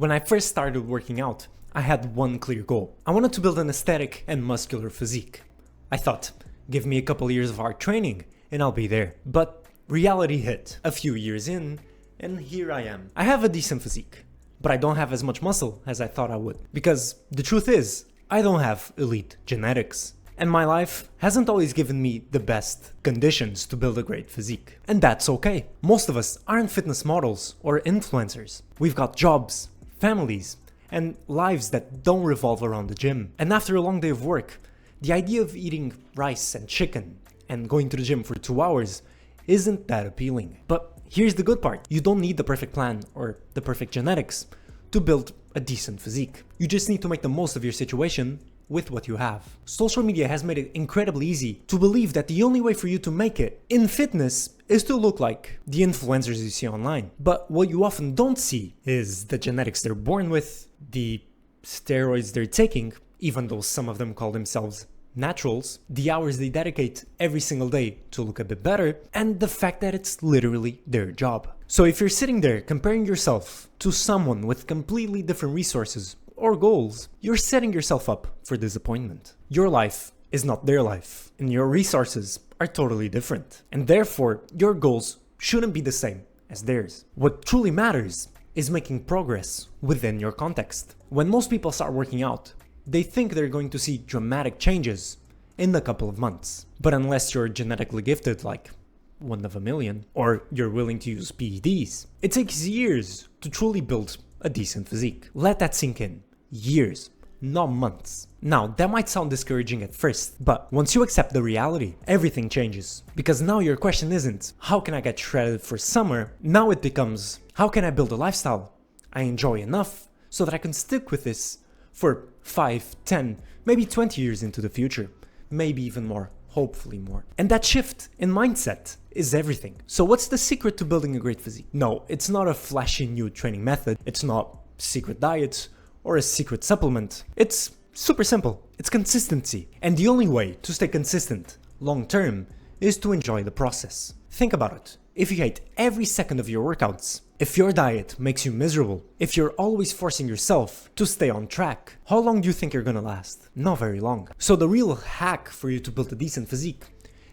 When I first started working out, I had one clear goal. I wanted to build an aesthetic and muscular physique. I thought, give me a couple years of hard training and I'll be there. But reality hit a few years in, and here I am. I have a decent physique, but I don't have as much muscle as I thought I would. Because the truth is, I don't have elite genetics. And my life hasn't always given me the best conditions to build a great physique. And that's okay. Most of us aren't fitness models or influencers. We've got jobs, families, and lives that don't revolve around the gym. And after a long day of work, the idea of eating rice and chicken and going to the gym for 2 hours isn't that appealing. But here's the good part. You don't need the perfect plan or the perfect genetics to build a decent physique. You just need to make the most of your situation with what you have. Social media has made it incredibly easy to believe that the only way for you to make it in fitness is to look like the influencers you see online. But what you often don't see is the genetics they're born with, the steroids they're taking, even though some of them call themselves naturals, the hours they dedicate every single day to look a bit better, and the fact that it's literally their job. So if you're sitting there comparing yourself to someone with completely different resources or goals, you're setting yourself up for disappointment. Your life is not their life, and your resources are totally different. And therefore, your goals shouldn't be the same as theirs. What truly matters is making progress within your context. When most people start working out, they think they're going to see dramatic changes in a couple of months. But unless you're genetically gifted, like 1 of a million, or you're willing to use PEDs, it takes years to truly build a decent physique. Let that sink in. Years, not months. Now, that might sound discouraging at first, but once you accept the reality, everything changes. Because now your question isn't, how can I get shredded for summer? Now it becomes, how can I build a lifestyle I enjoy enough so that I can stick with this for 5, 10, maybe 20 years into the future, maybe even more, hopefully more. And that shift in mindset is everything. So what's the secret to building a great physique? No, it's not a flashy new training method. It's not secret diets or a secret supplement. It's super simple. It's consistency. And the only way to stay consistent long term is to enjoy the process. Think about it. If you hate every second of your workouts, if your diet makes you miserable, if you're always forcing yourself to stay on track, how long do you think you're gonna last? Not very long. So the real hack for you to build a decent physique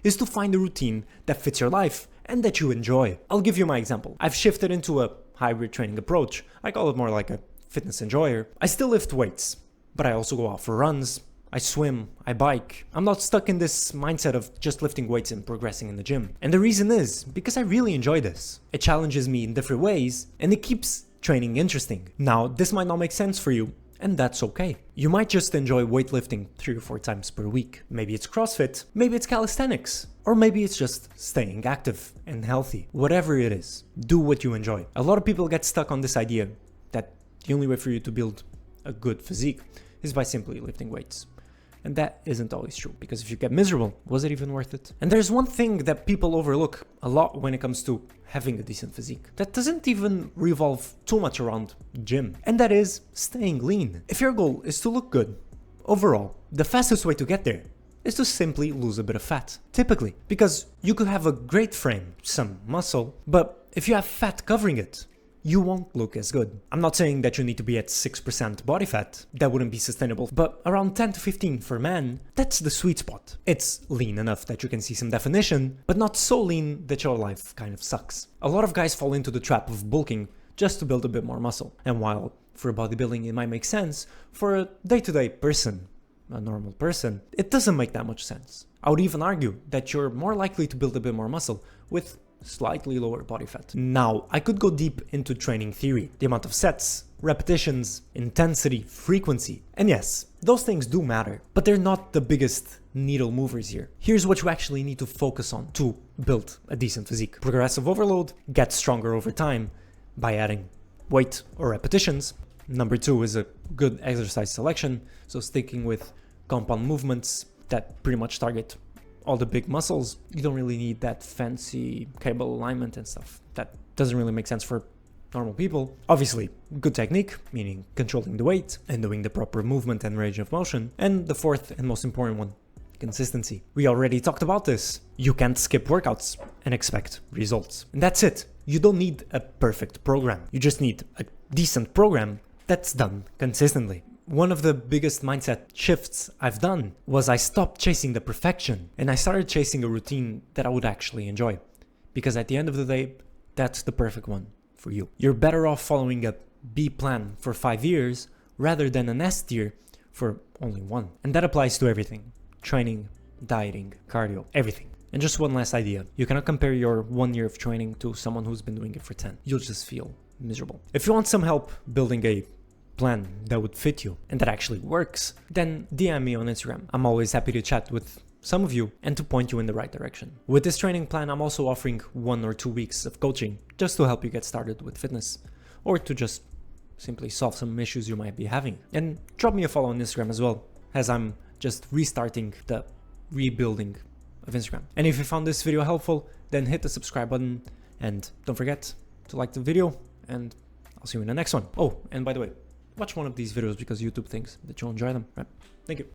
is to find a routine that fits your life and that you enjoy. I'll give you my example. I've shifted into a hybrid training approach. I call it more like a fitness enjoyer. I still lift weights, but I also go out for runs. I swim, I bike. I'm not stuck in this mindset of just lifting weights and progressing in the gym. And the reason is because I really enjoy this. It challenges me in different ways and it keeps training interesting. Now, this might not make sense for you, and that's okay. You might just enjoy weightlifting 3 or 4 times per week. Maybe it's CrossFit, maybe it's calisthenics, or maybe it's just staying active and healthy. Whatever it is, do what you enjoy. A lot of people get stuck on this idea that the only way for you to build a good physique is by simply lifting weights. And that isn't always true, because if you get miserable, was it even worth it? And there's one thing that people overlook a lot when it comes to having a decent physique that doesn't even revolve too much around gym, and that is staying lean. If your goal is to look good overall, the fastest way to get there is to simply lose a bit of fat, typically, because you could have a great frame, some muscle, but if you have fat covering it, you won't look as good. I'm not saying that you need to be at 6% body fat, that wouldn't be sustainable, but around 10 to 15 for men, that's the sweet spot. It's lean enough that you can see some definition, but not so lean that your life kind of sucks. A lot of guys fall into the trap of bulking just to build a bit more muscle. And while for bodybuilding it might make sense, for a day-to-day person, a normal person, it doesn't make that much sense. I would even argue that you're more likely to build a bit more muscle with slightly lower body fat. Now, I could go deep into training theory, the amount of sets, repetitions, intensity, frequency. And yes, those things do matter, but they're not the biggest needle movers here. Here's what you actually need to focus on to build a decent physique. Progressive overload, get stronger over time by adding weight or repetitions. Number 2 is a good exercise selection, so sticking with compound movements that pretty much target all the big muscles. You don't really need that fancy cable alignment and stuff. That doesn't really make sense for normal people. Obviously, good technique, meaning controlling the weight and doing the proper movement and range of motion. And the fourth and most important one, consistency. We already talked about this. You can't skip workouts and expect results. And that's it. You don't need a perfect program. You just need a decent program that's done consistently. One of the biggest mindset shifts I've done was I stopped chasing the perfection and I started chasing a routine that I would actually enjoy. Because at the end of the day, that's the perfect one for you. You're better off following a B plan for 5 years rather than an S tier for only 1. And that applies to everything. Training, dieting, cardio, everything. And just one last idea. You cannot compare your 1 year of training to someone who's been doing it for 10. You'll just feel miserable. If you want some help building a plan that would fit you and that actually works, then DM me on Instagram. I'm always happy to chat with some of you and to point you in the right direction. With this training plan, I'm also offering 1 or 2 weeks of coaching just to help you get started with fitness or to just simply solve some issues you might be having. And drop me a follow on Instagram as well, as I'm just restarting the rebuilding of Instagram. And if you found this video helpful, then hit the subscribe button and don't forget to like the video, and I'll see you in the next one. Oh, and by the way, watch one of these videos because YouTube thinks that you'll enjoy them, right? Thank you.